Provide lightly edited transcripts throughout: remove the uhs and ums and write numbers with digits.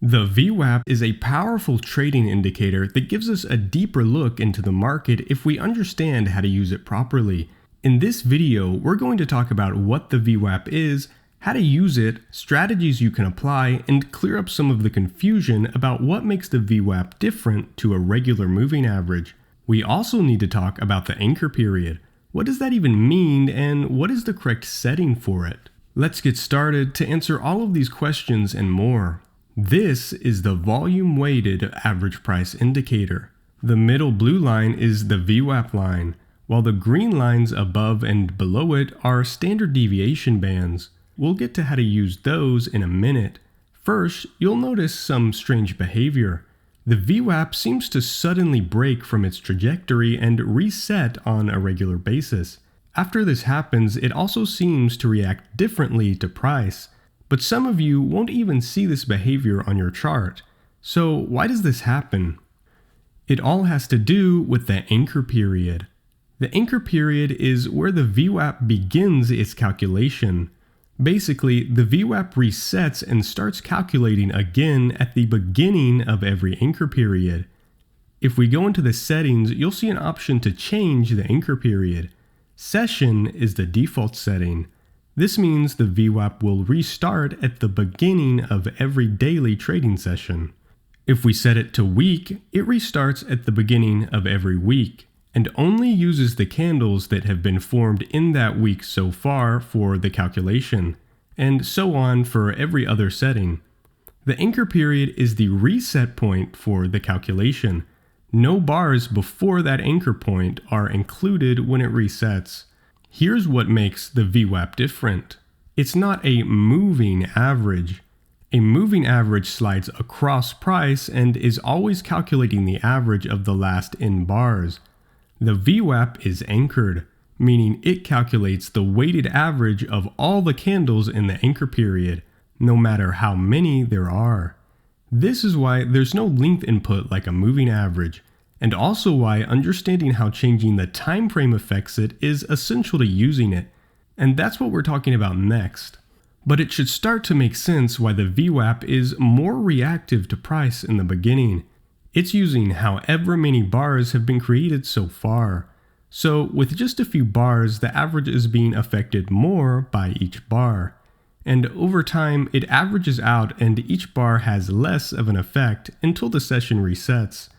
The VWAP is a powerful trading indicator that gives us a deeper look into the market if we understand how to use it properly. In this video, we're going to talk about what the VWAP is, how to use it, strategies you can apply, and clear up some of the confusion about what makes the VWAP different to a regular moving average. We also need to talk about the anchor period. What does that even mean, and what is the correct setting for it? Let's get started to answer all of these questions and more. This is the volume-weighted average price indicator. The middle blue line is the VWAP line, while the green lines above and below it are standard deviation bands. We'll get to how to use those in a minute. First, you'll notice some strange behavior. The VWAP seems to suddenly break from its trajectory and reset on a regular basis. After this happens, it also seems to react differently to price. But some of you won't even see this behavior on your chart. So why does this happen? It all has to do with the anchor period. The anchor period is where the VWAP begins its calculation. Basically, the VWAP resets and starts calculating again at the beginning of every anchor period. If we go into the settings, you'll see an option to change the anchor period. Session is the default setting. This means the VWAP will restart at the beginning of every daily trading session. If we set it to week, it restarts at the beginning of every week, and only uses the candles that have been formed in that week so far for the calculation, and so on for every other setting. The anchor period is the reset point for the calculation. No bars before that anchor point are included when it resets. Here's what makes the VWAP different. It's not a moving average. A moving average slides across price and is always calculating the average of the last n bars. The VWAP is anchored, meaning it calculates the weighted average of all the candles in the anchor period, no matter how many there are. This is why there's no length input like a moving average, and also why understanding how changing the time frame affects it is essential to using it, and that's what we're talking about next. But it should start to make sense why the VWAP is more reactive to price in the beginning. It's using however many bars have been created so far. So with just a few bars, the average is being affected more by each bar. And over time, it averages out and each bar has less of an effect until the session resets.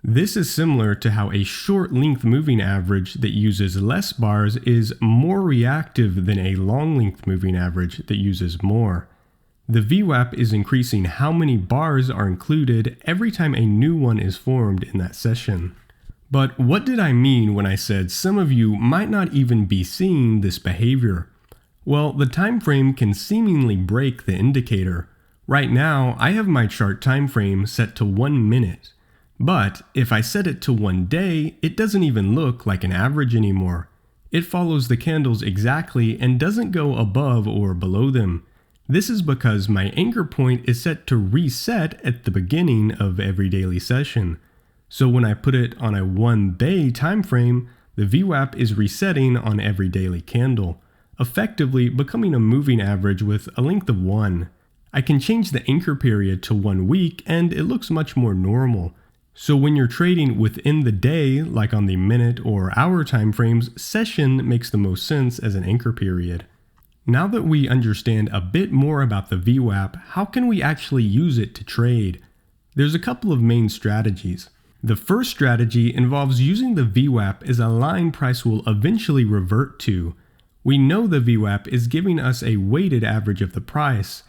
This is similar to how a short length moving average that uses less bars is more reactive than a long length moving average that uses more. The VWAP is increasing how many bars are included every time a new one is formed in that session. But what did I mean when I said some of you might not even be seeing this behavior? Well, the time frame can seemingly break the indicator. Right now, I have my chart time frame set to 1 minute. But if I set it to 1 day, it doesn't even look like an average anymore. It follows the candles exactly and doesn't go above or below them. This is because my anchor point is set to reset at the beginning of every daily session. So when I put it on a 1 day time frame, the VWAP is resetting on every daily candle, effectively becoming a moving average with a length of 1. I can change the anchor period to 1 week and it looks much more normal. So when you're trading within the day, like on the minute or hour time frames, session makes the most sense as an anchor period. Now that we understand a bit more about the VWAP, how can we actually use it to trade? There's a couple of main strategies. The first strategy involves using the VWAP as a line price will eventually revert to. We know the VWAP is giving us a weighted average of the price,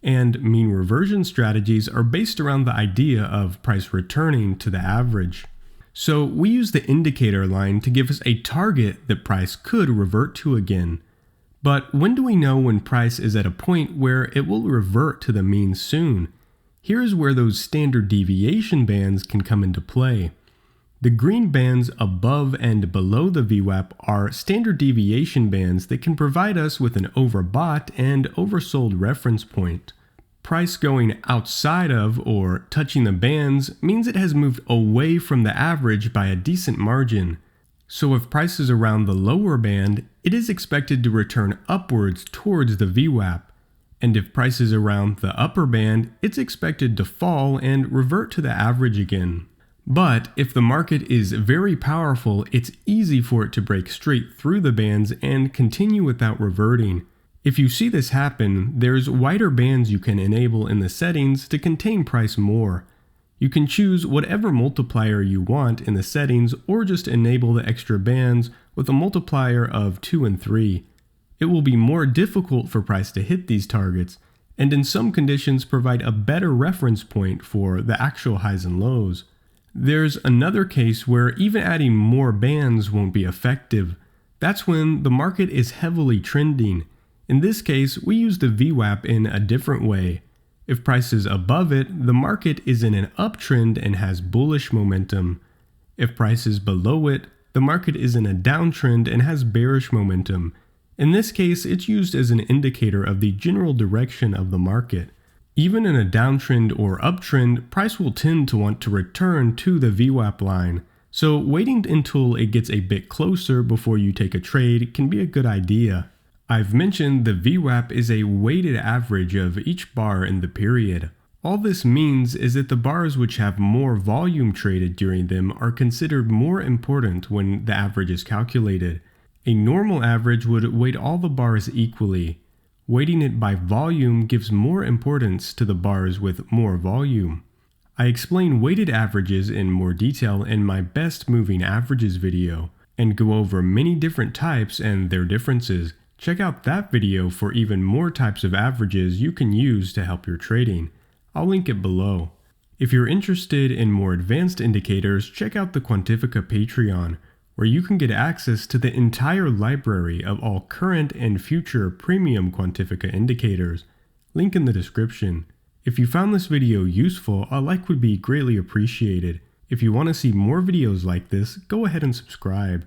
and mean reversion strategies are based around the idea of price returning to the average. So we use the indicator line to give us a target that price could revert to again. But when do we know when price is at a point where it will revert to the mean soon? Here's where those standard deviation bands can come into play. The green bands above and below the VWAP are standard deviation bands that can provide us with an overbought and oversold reference point. Price going outside of or touching the bands means it has moved away from the average by a decent margin. So if price is around the lower band, it is expected to return upwards towards the VWAP. And if price is around the upper band, it's expected to fall and revert to the average again. But if the market is very powerful, it's easy for it to break straight through the bands and continue without reverting. If you see this happen, there's wider bands you can enable in the settings to contain price more. You can choose whatever multiplier you want in the settings or just enable the extra bands with a multiplier of 2 and 3. It will be more difficult for price to hit these targets, and in some conditions provide a better reference point for the actual highs and lows. There's another case where even adding more bands won't be effective. That's when the market is heavily trending. In this case, we use the VWAP in a different way. If price is above it, the market is in an uptrend and has bullish momentum. If price is below it, the market is in a downtrend and has bearish momentum. In this case, it's used as an indicator of the general direction of the market. Even in a downtrend or uptrend, price will tend to want to return to the VWAP line. So waiting until it gets a bit closer before you take a trade can be a good idea. I've mentioned the VWAP is a weighted average of each bar in the period. All this means is that the bars which have more volume traded during them are considered more important when the average is calculated. A normal average would weight all the bars equally. Weighting it by volume gives more importance to the bars with more volume. I explain weighted averages in more detail in my best moving averages video, and go over many different types and their differences. Check out that video for even more types of averages you can use to help your trading. I'll link it below. If you're interested in more advanced indicators, check out the Quantifica Patreon, where you can get access to the entire library of all current and future premium Quantifica indicators. Link in the description. If you found this video useful, a like would be greatly appreciated. If you want to see more videos like this, go ahead and subscribe.